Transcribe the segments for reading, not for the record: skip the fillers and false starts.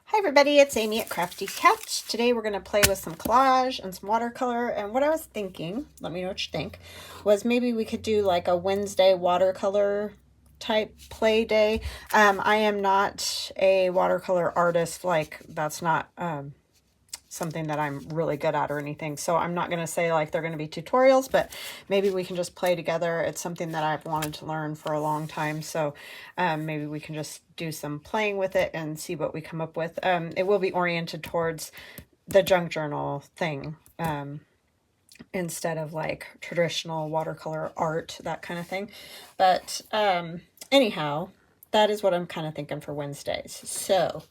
Hi everybody, it's Amy at Crafty Cat. Today we're going to play with some collage and some watercolor, and what I was thinking, let me know what you think, was maybe we could do like a Wednesday watercolor type play day. I am not a watercolor artist, like that's not something that I'm really good at or anything. So I'm not going to say like they're going to be tutorials, but maybe we can just play together. It's something that I've wanted to learn for a long time. So maybe we can just do some playing with it and see what we come up with. It will be oriented towards the junk journal thing instead of like traditional watercolor art, that kind of thing. But anyhow, that is what I'm kind of thinking for Wednesdays. So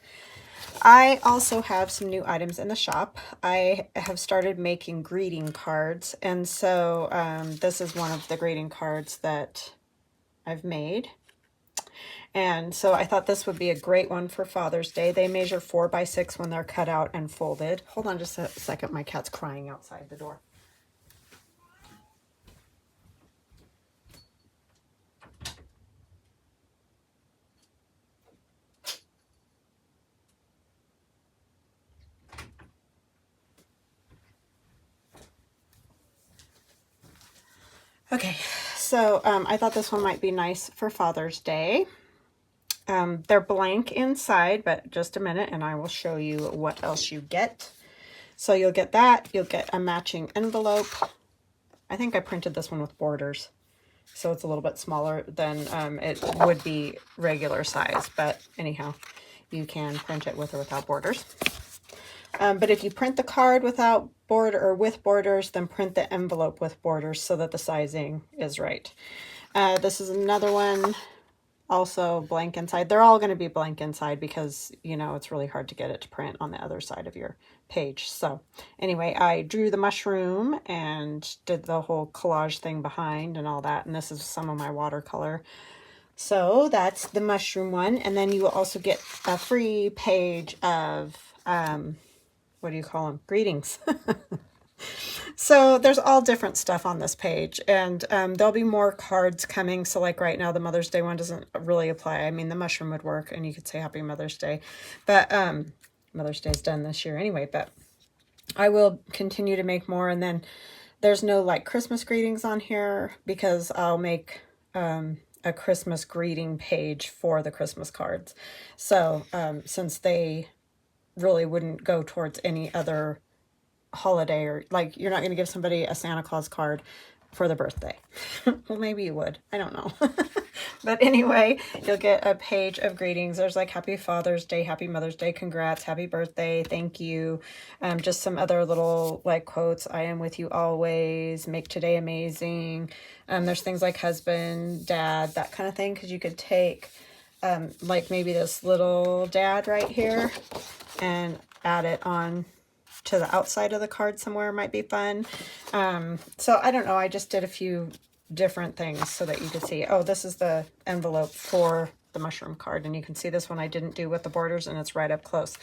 I also have some new items in the shop. I have started making greeting cards, and so this is one of the greeting cards that I've made. And so I thought this would be a great one for Father's Day. They measure 4 by 6 when they're cut out and folded. Hold on just a second, my cat's crying outside the door. Okay, so I thought this one might be nice for Father's Day. They're blank inside, but just a minute and I will show you what else you get. So you'll get that, you'll get a matching envelope. I think I printed this one with borders, so it's a little bit smaller than it would be regular size, but anyhow, you can print it with or without borders. But if you print the card without border or with borders, then print the envelope with borders so that the sizing is right. This is another one, also blank inside. They're all going to be blank inside because, you know, it's really hard to get it to print on the other side of your page. So anyway, I drew the mushroom and did the whole collage thing behind and all that. And this is some of my watercolor. So that's the mushroom one. And then you will also get a free page of, what do you call them? Greetings. So there's all different stuff on this page, and there'll be more cards coming. So like right now, the Mother's Day one doesn't really apply. I mean, the mushroom would work and you could say Happy Mother's Day, but Mother's Day is done this year anyway, but I will continue to make more. And then there's no like Christmas greetings on here because I'll make a Christmas greeting page for the Christmas cards. So since they really wouldn't go towards any other holiday, or like you're not going to give somebody a Santa Claus card for the birthday. Well, maybe you would, I don't know. But anyway, you'll get a page of greetings. There's like Happy Father's Day, Happy Mother's Day, congrats, happy birthday, thank you, just some other little like quotes. I am with you always, make today amazing. There's things like husband, dad, that kind of thing, because you could take like maybe this little dad right here and add it on to the outside of the card somewhere. Might be fun. So I don't know, I just did a few different things so that you could see. Oh, this is the envelope for the mushroom card, and you can see this one I didn't do with the borders, and it's right up close.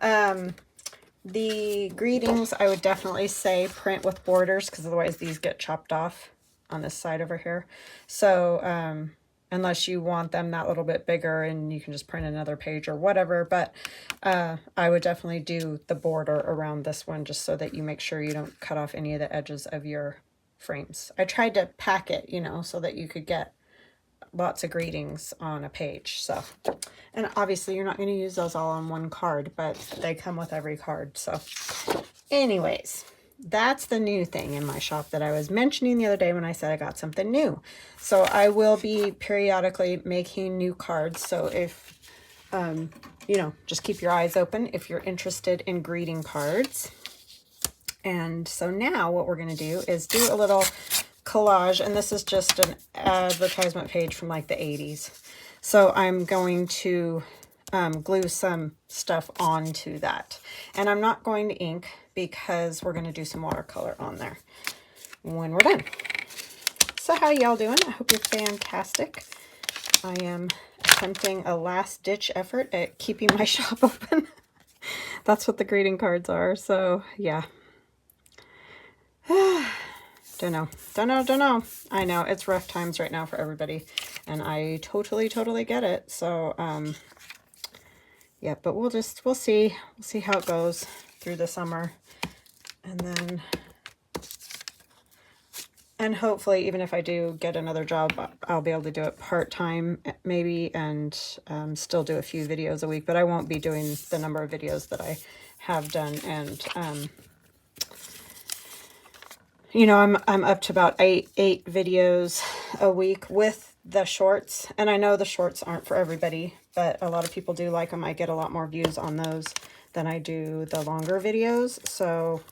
The greetings, I would definitely say print with borders, because otherwise these get chopped off on this side over here. So unless you want them that little bit bigger, and you can just print another page or whatever. But I would definitely do the border around this one just so that you make sure you don't cut off any of the edges of your frames. I tried to pack it, you know, so that you could get lots of greetings on a page. So, and obviously you're not going to use those all on one card, but they come with every card. So anyways, that's the new thing in my shop that I was mentioning the other day when I said I got something new. So I will be periodically making new cards. So if, you know, just keep your eyes open if you're interested in greeting cards. And so now what we're going to do is do a little collage. And this is just an advertisement page from like the 80s. So I'm going to glue some stuff onto that. And I'm not going to ink because we're going to do some watercolor on there when we're done. So how y'all doing? I hope you're fantastic. I am attempting a last-ditch effort at keeping my shop open. That's what the greeting cards are. So yeah. Don't know. I know it's rough times right now for everybody, and I totally get it. So yet, but we'll see how it goes through the summer. And then, and hopefully, even if I do get another job, I'll be able to do it part-time maybe, and still do a few videos a week, but I won't be doing the number of videos that I have done. And you know, I'm up to about eight videos a week with the shorts, and I know the shorts aren't for everybody, but a lot of people do like them. I get a lot more views on those than I do the longer videos, so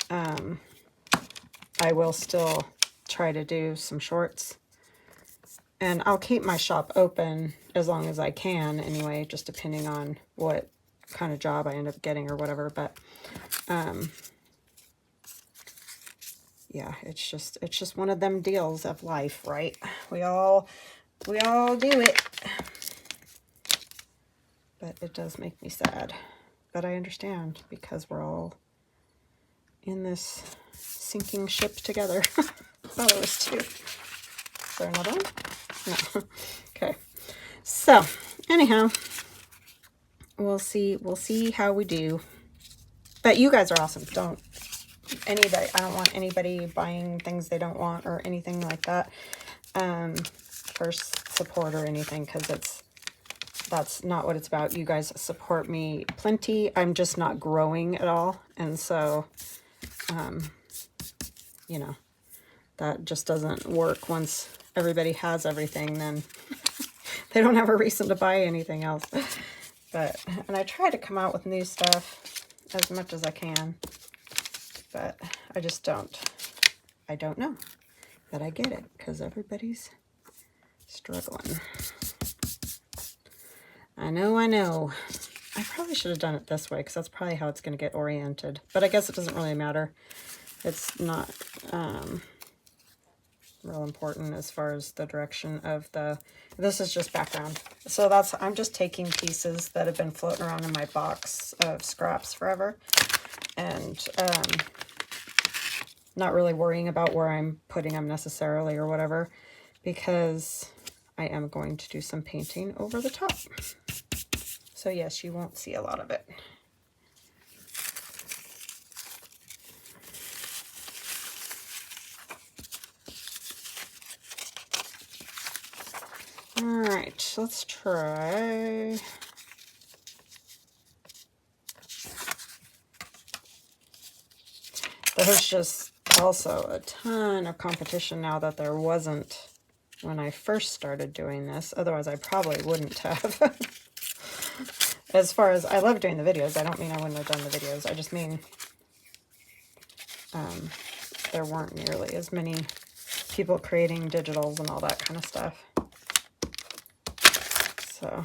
I will still try to do some shorts, and I'll keep my shop open as long as I can anyway, just depending on what kind of job I end up getting or whatever. But yeah, it's just one of them deals of life, right? We all do it, but it does make me sad. But I understand, because we're all in this sinking ship together. Thought it was two. Is there another one? No. Okay. So anyhow, we'll see how we do. But you guys are awesome. I don't want anybody buying things they don't want or anything like that for support or anything, because that's not what it's about. You guys support me plenty. I'm just not growing at all, and so you know, that just doesn't work. Once everybody has everything, then they don't have a reason to buy anything else. And I try to come out with new stuff as much as I can, but I just don't. I don't know. But I get it, because everybody's struggling. I know. I probably should have done it this way, because that's probably how it's going to get oriented. But I guess it doesn't really matter. It's not real important as far as the direction of the... This is just background. So I'm just taking pieces that have been floating around in my box of scraps forever, and not really worrying about where I'm putting them necessarily or whatever, because I am going to do some painting over the top. So yes, you won't see a lot of it. All right, let's try. There's just also a ton of competition now that there wasn't when I first started doing this. Otherwise, I probably wouldn't have. As far as, I love doing the videos. I don't mean I wouldn't have done the videos. I just mean there weren't nearly as many people creating digitals and all that kind of stuff. So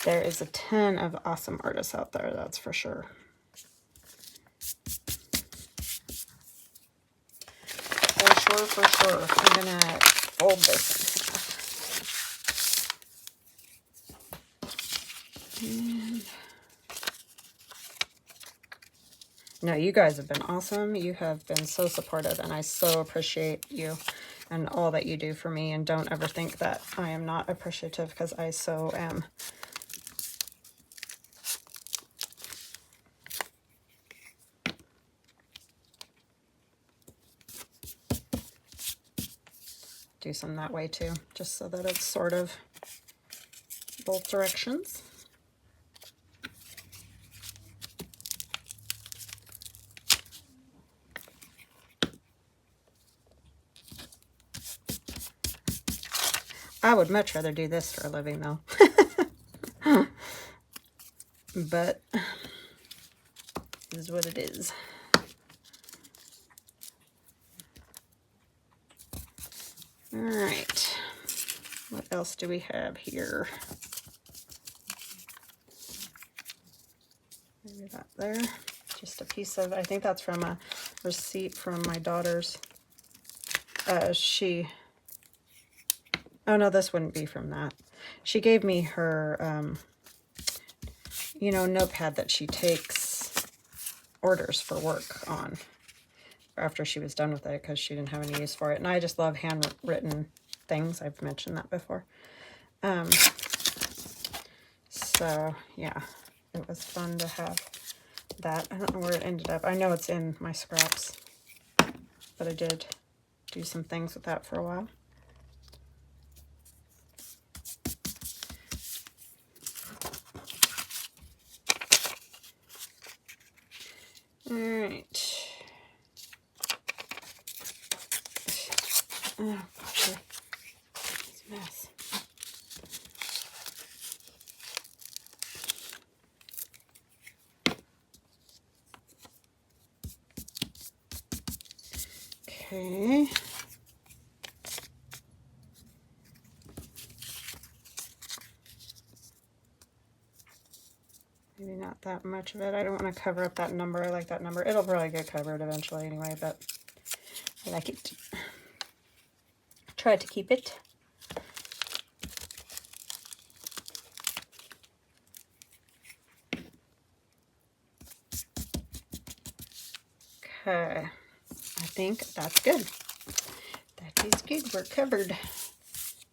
there is a ton of awesome artists out there, that's for sure. For sure. I'm gonna fold this in half. No, you guys have been awesome. You have been so supportive, and I so appreciate you and all that you do for me. And don't ever think that I am not appreciative, because I so am. Do some that way too, just so that it's sort of both directions. I would much rather do this for a living though. But this is what it is. All right, what else do we have here? Maybe that there. Just a piece of, I think that's from a receipt from my daughter's. Oh no, this wouldn't be from that. She gave me her, you know, notepad that she takes orders for work on. after she was done with it because she didn't have any use for it. And I just love handwritten things. I've mentioned that before. So yeah, it was fun to have that. I don't know where it ended up. I know it's in my scraps, but I did do some things with that for a while. All right. Oh, gosh, it's a mess. Okay. Maybe not that much of it. I don't want to cover up that number. I like that number. It'll probably get covered eventually anyway, but I like it. Try to keep it. Okay. I think that's good. That is good. We're covered.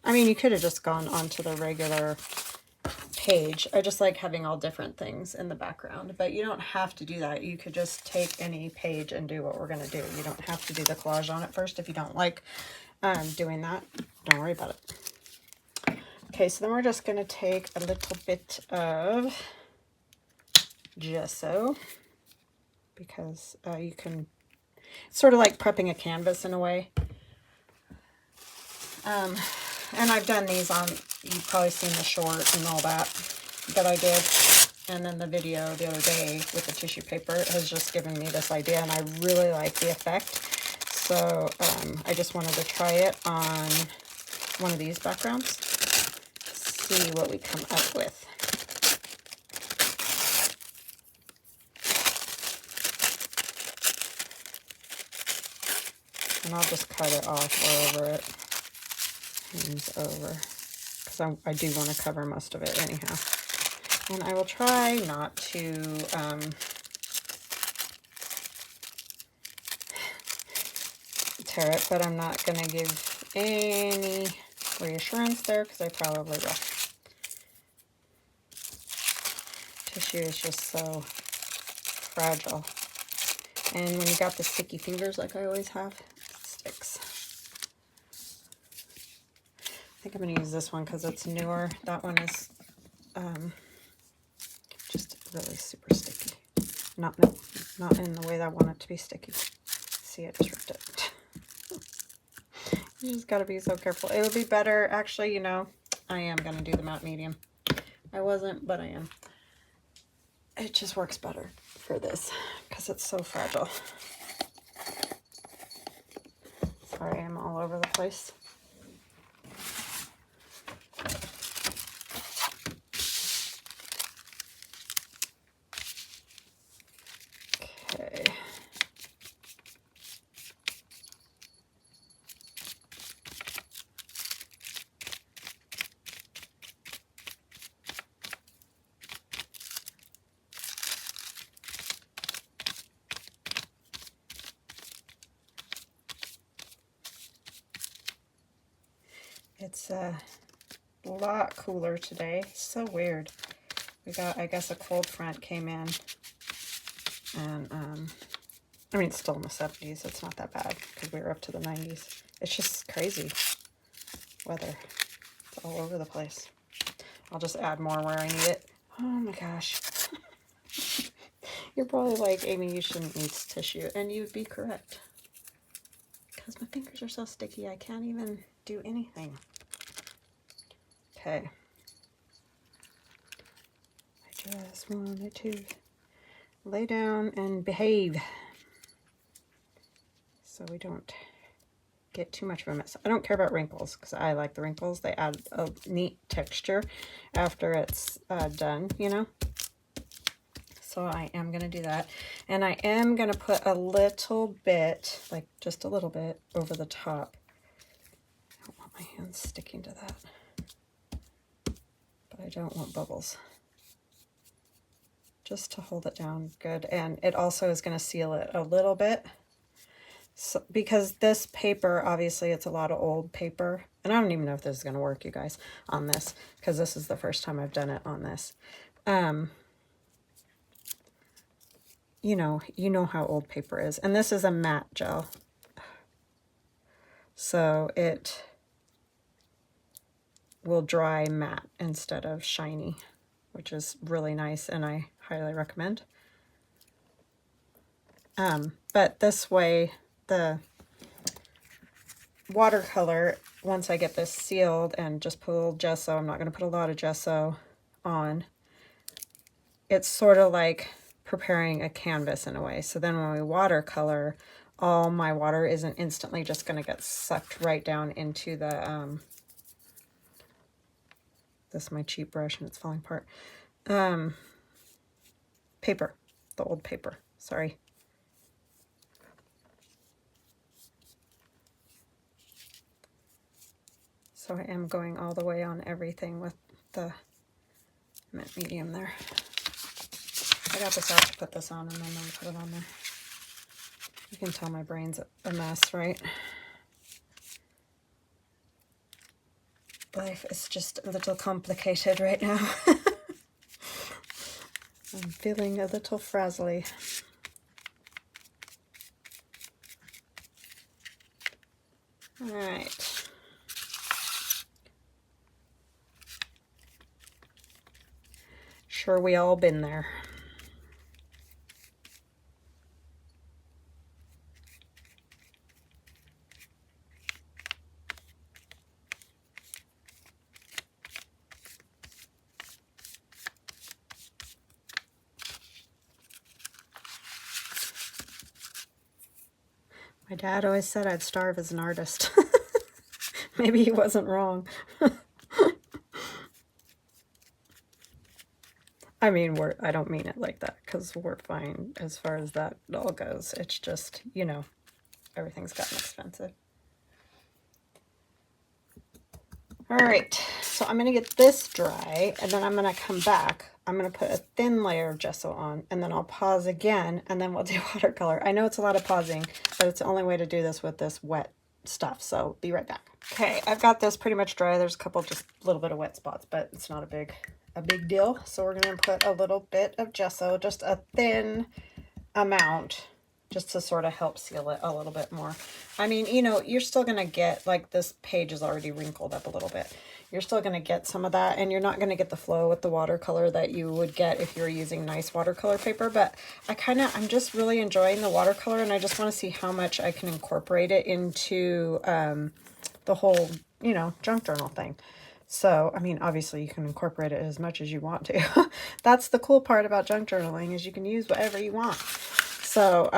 I mean, you could have just gone onto the regular page. I just like having all different things in the background, but you don't have to do that. You could just take any page and do what we're going to do. You don't have to do the collage on it first if you don't like doing that. Don't worry about it. Okay, so then we're just going to take a little bit of gesso because you can, it's sort of like prepping a canvas in a way. And I've done these on, you've probably seen the short and all that I did. And then the video the other day with the tissue paper has just given me this idea, and I really like the effect. So I just wanted to try it on one of these backgrounds, see what we come up with. And I'll just cut it off or over it. Over, because I do want to cover most of it anyhow. And I will try not to tear it, but I'm not going to give any reassurance there because I probably will. Tissue is just so fragile. And when you got the sticky fingers like I always have, it sticks. I think I'm going to use this one because it's newer. That one is just really super sticky. Not in the way that I want it to be sticky. See, I just ripped it. You just got to be so careful. It would be better, actually, you know, I am going to do the matte medium. I wasn't, but I am. It just works better for this because it's so fragile. Sorry, I'm all over the place. It's a lot cooler today. So weird. We got, I guess, a cold front came in, and I mean, it's still in the 70s. It's not that bad because we were up to the 90s. It's just crazy weather. It's all over the place. I'll just add more where I need it. Oh my gosh. You're probably like, Amy, you shouldn't use tissue, and you'd be correct. Because my fingers are so sticky, I can't even do anything. Okay. I just wanted to lay down and behave so we don't get too much of a mess. I don't care about wrinkles because I like the wrinkles. They add a neat texture after it's done, you know. So I am going to do that. And I am going to put a little bit, like just a little bit, over the top. I don't want my hands sticking to that. But I don't want bubbles. Just to hold it down good. And it also is going to seal it a little bit. So, because this paper, obviously it's a lot of old paper, and I don't even know if this is going to work, you guys, on this, because this is the first time I've done it on this. You know how old paper is, and this is a matte gel, so it will dry matte instead of shiny, which is really nice, and I highly recommend. But this way, the watercolor, once I get this sealed and just put a little gesso, I'm not going to put a lot of gesso on, it's sort of like preparing a canvas in a way. So then when we watercolor, all my water isn't instantly just going to get sucked right down into the, this is my cheap brush and it's falling apart, paper, the old paper, sorry. So I am going all the way on everything with the matte medium there. I got this out to put this on and then I'll put it on there. You can tell my brain's a mess, right? Life is just a little complicated right now. I'm feeling a little frazzly. All right. Sure, we all been there. My dad always said I'd starve as an artist. Maybe he wasn't wrong. I mean, I don't mean it like that, because we're fine as far as that all goes. It's just, you know, everything's gotten expensive. All right, so I'm going to get this dry, and then I'm going to come back. I'm going to put a thin layer of gesso on, and then I'll pause again, and then we'll do watercolor. I know it's a lot of pausing, but it's the only way to do this with this wet stuff, so be right back. Okay, I've got this pretty much dry. There's a couple, just a little bit of wet spots, but it's not a big deal. So we're going to put a little bit of gesso, just a thin amount, just to sort of help seal it a little bit more. I mean, you know, you're still going to get, like, this page is already wrinkled up a little bit. You're still going to get some of that, and you're not going to get the flow with the watercolor that you would get if you're using nice watercolor paper. But I'm just really enjoying the watercolor, and I just want to see how much I can incorporate it into the whole, you know, junk journal thing. So, I mean, obviously you can incorporate it as much as you want to. That's the cool part about junk journaling, is you can use whatever you want. So,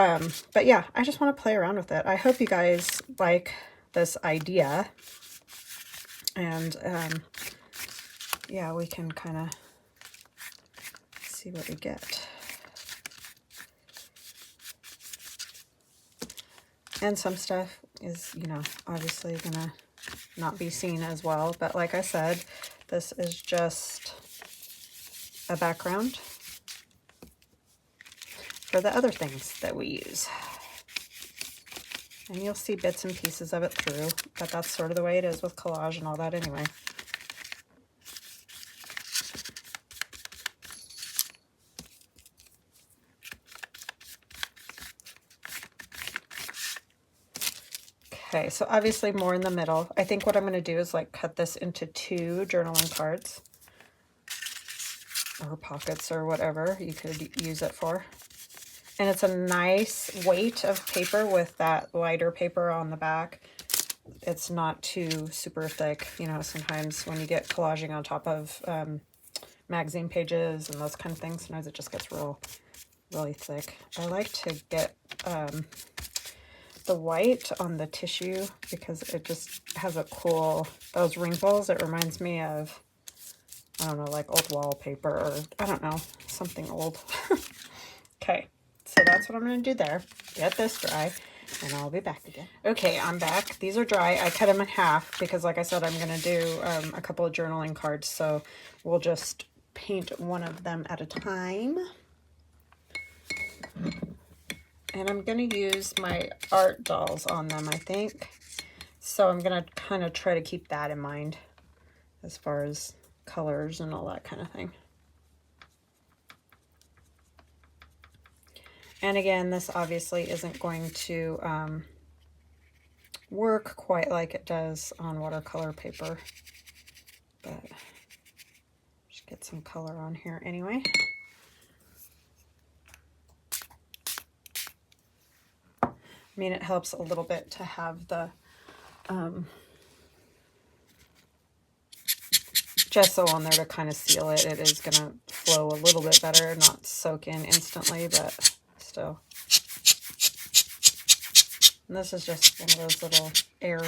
but yeah, I just want to play around with it. I hope you guys like this idea. And, yeah, we can kind of see what we get. And some stuff is, you know, obviously gonna not be seen as well. But like I said, this is just a background for the other things that we use. And you'll see bits and pieces of it through, but that's sort of the way it is with collage and all that anyway. Okay, so obviously more in the middle. I think what I'm going to do is like cut this into 2 journaling cards or pockets or whatever you could use it for. And it's a nice weight of paper with that lighter paper on the back. It's not too super thick. You know, sometimes when you get collaging on top of magazine pages and those kind of things, sometimes it just gets really thick. I like to get the white on the tissue because it just has a cool, those wrinkles. It reminds me of, I don't know, like old wallpaper or I don't know, something old. Okay. So that's what I'm going to do there. Get this dry, and I'll be back again. Okay, I'm back. These are dry. I cut them in half because, like I said, I'm going to do a couple of journaling cards. So we'll just paint one of them at a time. And I'm going to use my art dolls on them, I think. So I'm going to kind of try to keep that in mind as far as colors and all that kind of thing. And again, this obviously isn't going to work quite like it does on watercolor paper, but just get some color on here anyway. I mean, it helps a little bit to have the gesso on there to kind of seal it. It is going to flow a little bit better, not soak in instantly, but still. And this is just one of those little air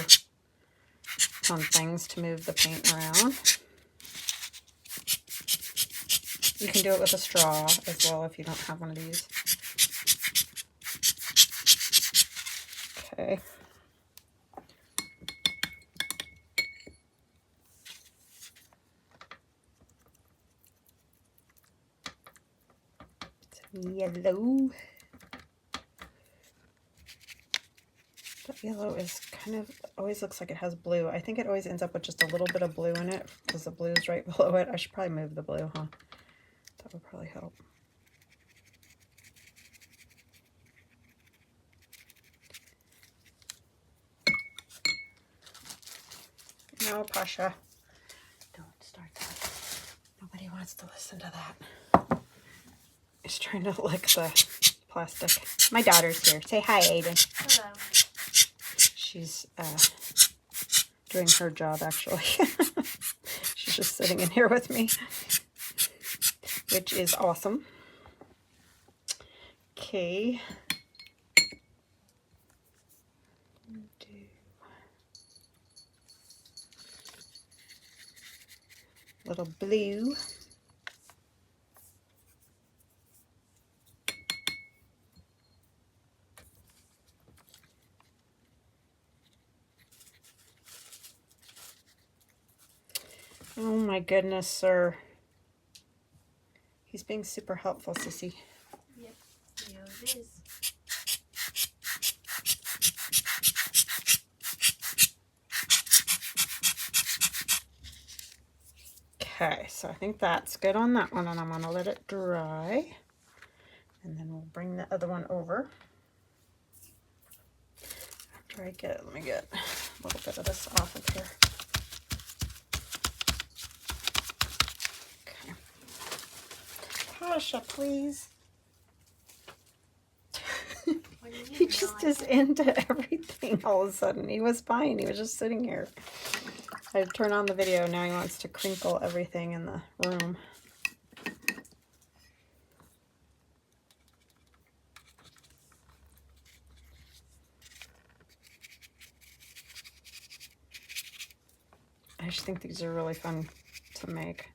fun things to move the paint around. You can do it with a straw as well if you don't have one of these. Okay. Yellow. That yellow is kind of, always looks like it has blue. I think it always ends up with just a little bit of blue in it because the blue is right below it. I should probably move the blue, huh? That would probably help. No, Pasha. Don't start that. Nobody wants to listen to that. He's trying to lick the plastic. My daughter's here. Say hi, Aiden. Hello. She's doing her job, actually. She's just sitting in here with me, which is awesome. Okay. Little blue. Oh my goodness, sir. He's being super helpful, Sissy. Yep, yeah, it is. Okay, so I think that's good on that one, and I'm going to let it dry. And then we'll bring the other one over. After I get, let me get a little bit of this off of here. Okay. Pasha, please. He just is into everything all of a sudden. He was fine. He was just sitting here. I turn on the video. Now he wants to crinkle everything in the room. I just think these are really fun to make.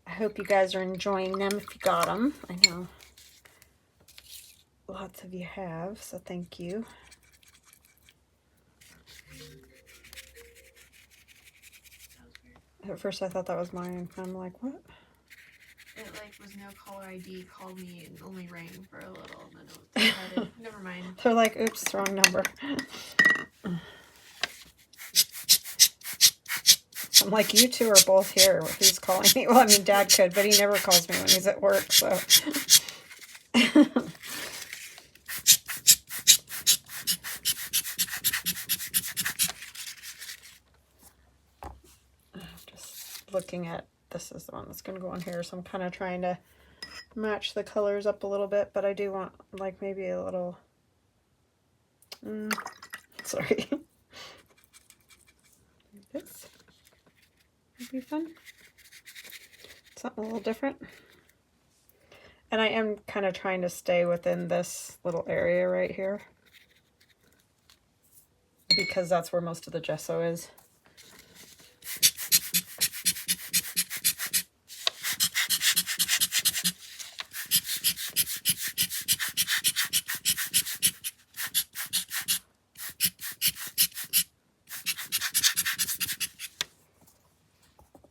I hope you guys are enjoying them if you got them. I know lots of you have, so thank you. At first I thought that was mine. I'm like, what? It like was no caller ID, called me and only rang for a little, and then it decided, never mind. They're like, oops, wrong number. I'm like, you two are both here. Who's calling me? Well, I mean, Dad could, but he never calls me when he's at work, so. Just looking at, this is the one that's going to go on here, so I'm kind of trying to match the colors up a little bit, but I do want, like, maybe a little, sorry. This would be fun. Something a little different. And I am kind of trying to stay within this little area right here, because that's where most of the gesso is.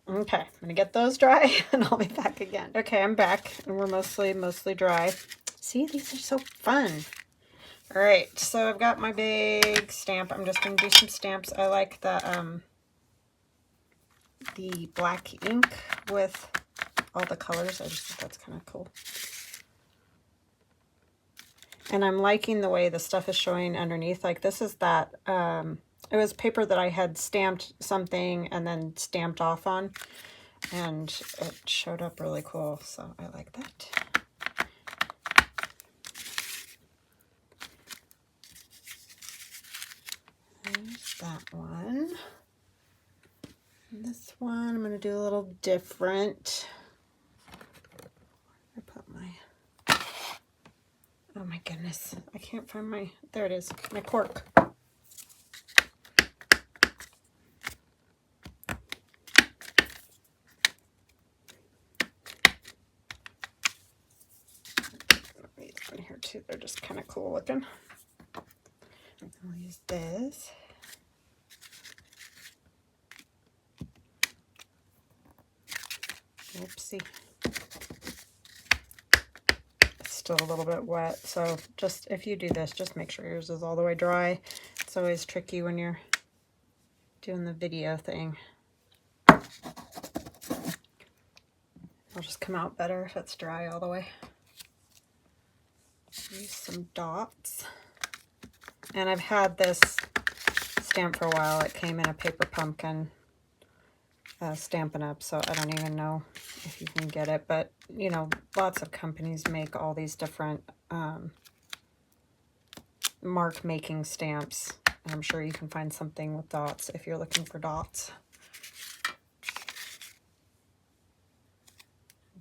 Okay, I'm gonna get those dry and I'll be back again. Okay, I'm back and we're mostly dry. See, these are so fun. All right, so I've got my big stamp. I'm just going to do some stamps. I like the black ink with all the colors. I just think that's kind of cool. And I'm liking the way the stuff is showing underneath. Like this is that, it was paper that I had stamped something and then stamped off on. And it showed up really cool, so I like that. There's that one. And this one I'm going to do a little different. I put my, oh my goodness, I can't find my, there it is, my cork. These in here too, they're just kind of cool looking. I'll use this. Oopsie. It's still a little bit wet, so just if you do this, just make sure yours is all the way dry. It's always tricky when you're doing the video thing. It'll just come out better if it's dry all the way. Use some dots. And I've had this stamp for a while. It came in a paper pumpkin Stampin' Up, so I don't even know if you can get it, but you know, lots of companies make all these different mark making stamps, and I'm sure you can find something with dots if you're looking for dots.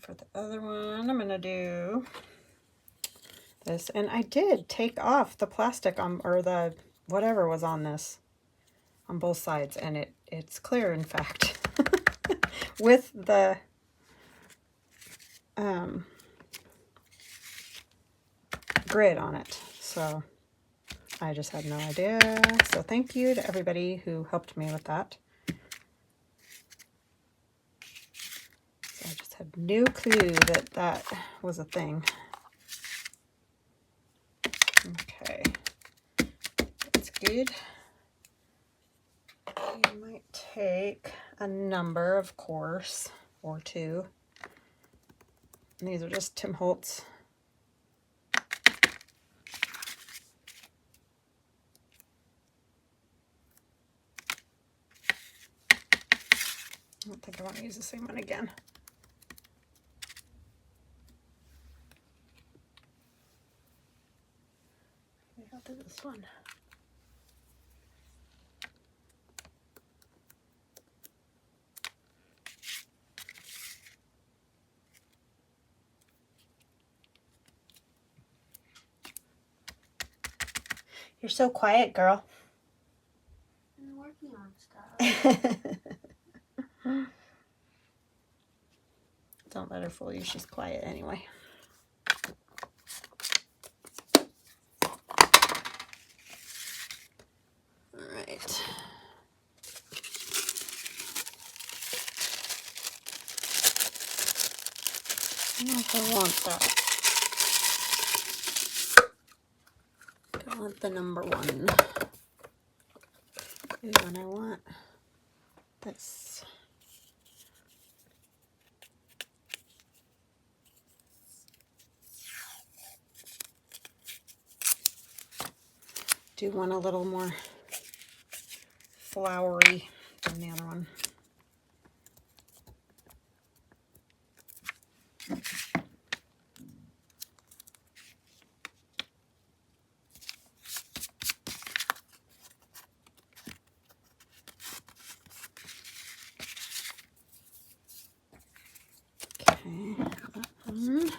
For the other one, I'm gonna do this, and I did take off the plastic on, or the whatever was on this, on both sides, and it's clear, in fact. With the grid on it, so I just had no idea. So thank you to everybody who helped me with that. So I just had no clue that that was a thing. Okay, that's good. You might take a number, of course, or two. And these are just Tim Holtz. I don't think I want to use the same one again. Maybe I'll do this one. You're so quiet, girl. I'm working on stuff. Don't let her fool you. She's quiet anyway. All right. I don't know if I want that. I want the number one. Ooh, and I want this. Do one a little more flowery than the other one. Okay, that one.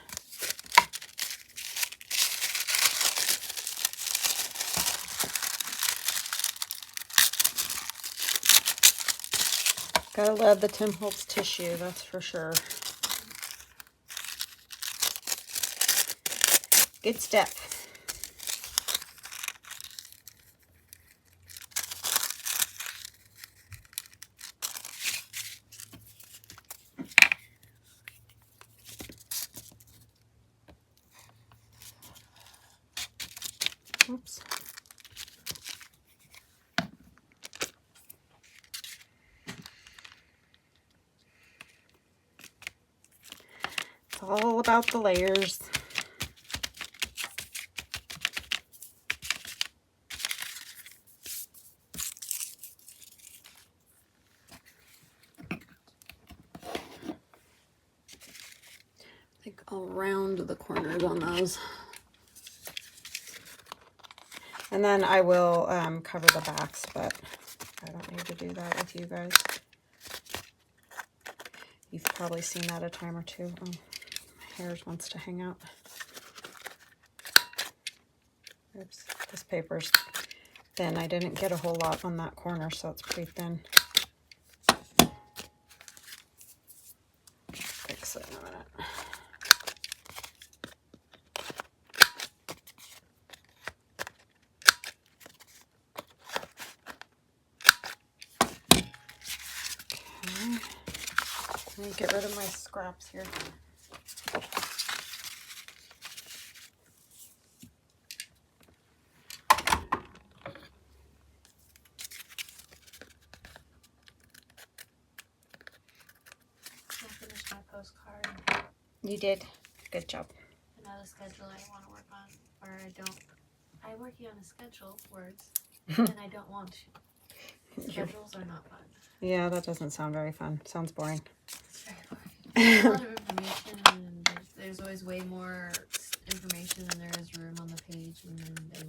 Gotta love the Tim Holtz tissue, that's for sure. Good step. Oops. all about the layers. I think I'll round the corners on those. And then I will cover the backs, but I don't need to do that with you guys. You've probably seen that a time or two. Oh, my hair wants to hang out. Oops, this paper's thin. I didn't get a whole lot on that corner, so it's pretty thin. Fix it in a minute. Let me get rid of my scraps here. I finished my postcard. You did. Good job. And now the schedule I want to work on, or I don't. I'm working on a schedule, words, and I don't want to. Schedules are not fun. Yeah, that doesn't sound very fun. Sounds boring. It's very boring. A lot of information, and there's always way more information than there is room on the page, and then they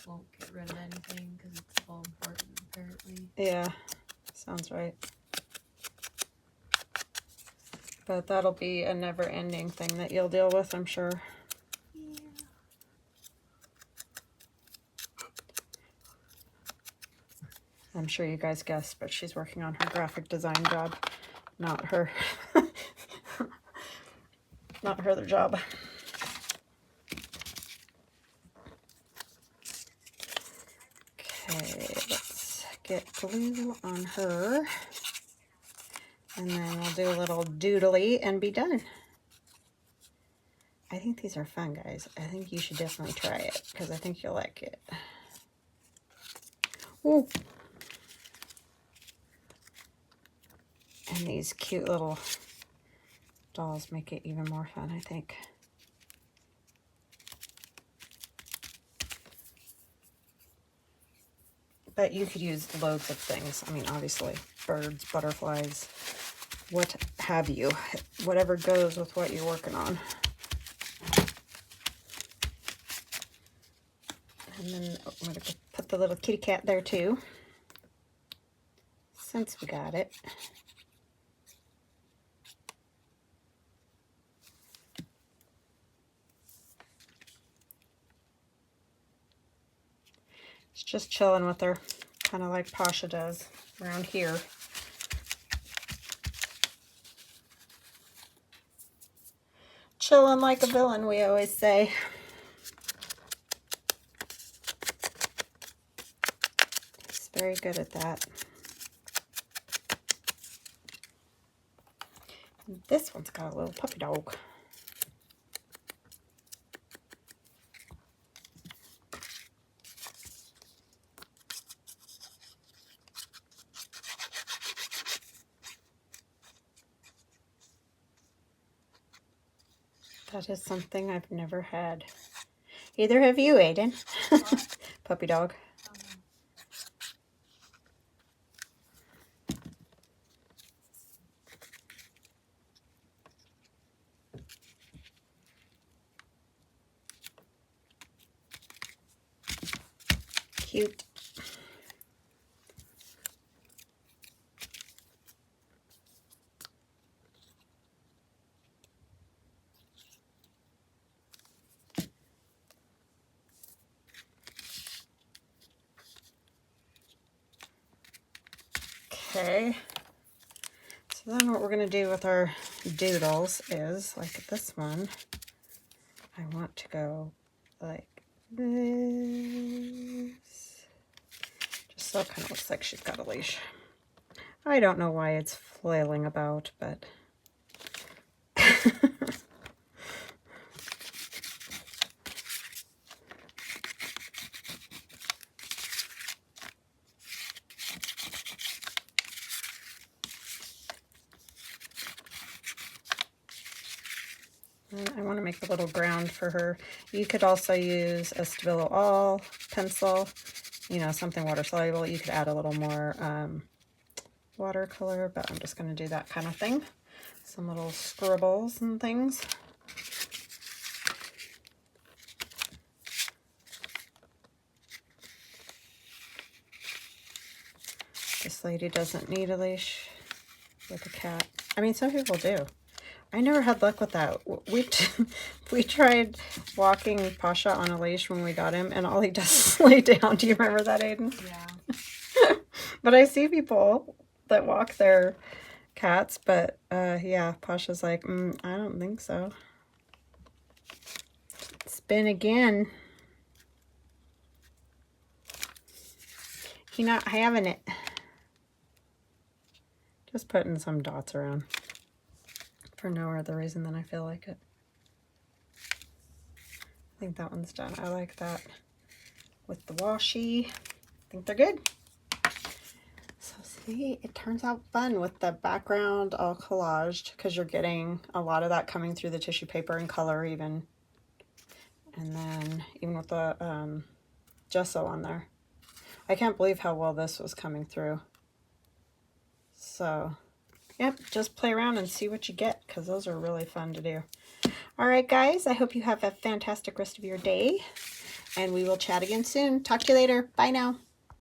won't get rid of anything because it's all important, apparently. Yeah, sounds right. But that'll be a never-ending thing that you'll deal with, I'm sure. Yeah. I'm sure you guys guessed, but she's working on her graphic design job, not her, not her other job. Okay, let's get glue on her. And then we'll do a little doodly and be done. I think these are fun, guys. I think you should definitely try it because I think you'll like it. Ooh. And these cute little dolls make it even more fun, I think. But you could use loads of things. I mean, obviously, birds, butterflies, what have you. Whatever goes with what you're working on. And then I'm going to put the little kitty cat there too, since we got it. It's just chilling with her, kind of like Pasha does around here. Chilling like a villain, we always say. He's very good at that. And this one's got a little puppy dog. That is something I've never had. Either have you, Aiden? Puppy dog. Cute. Okay, so then what we're going to do with our doodles is, like this one, I want to go like this, just so it kind of looks like she's got a leash. I don't know why it's flailing about, but And I want to make a little ground for her. You could also use a Stabilo All pencil, you know, something water soluble. You could add a little more watercolor, but I'm just going to do that kind of thing. Some little scribbles and things. This lady doesn't need a leash with a cat. I mean, some people do. I never had luck with that. We tried walking Pasha on a leash when we got him, and all he does is lay down. Do you remember that, Aiden? Yeah. But I see people that walk their cats, but yeah, Pasha's like, I don't think so. Spin again. He not having it. Just putting some dots around for no other reason than I feel like it. I think that one's done. I like that with the washi. I think they're good. So see, it turns out fun with the background all collaged because you're getting a lot of that coming through the tissue paper and color even. And then even with the gesso on there. I can't believe how well this was coming through. So, yep, just play around and see what you get because those are really fun to do. All right, guys, I hope you have a fantastic rest of your day, and we will chat again soon. Talk to you later. Bye now.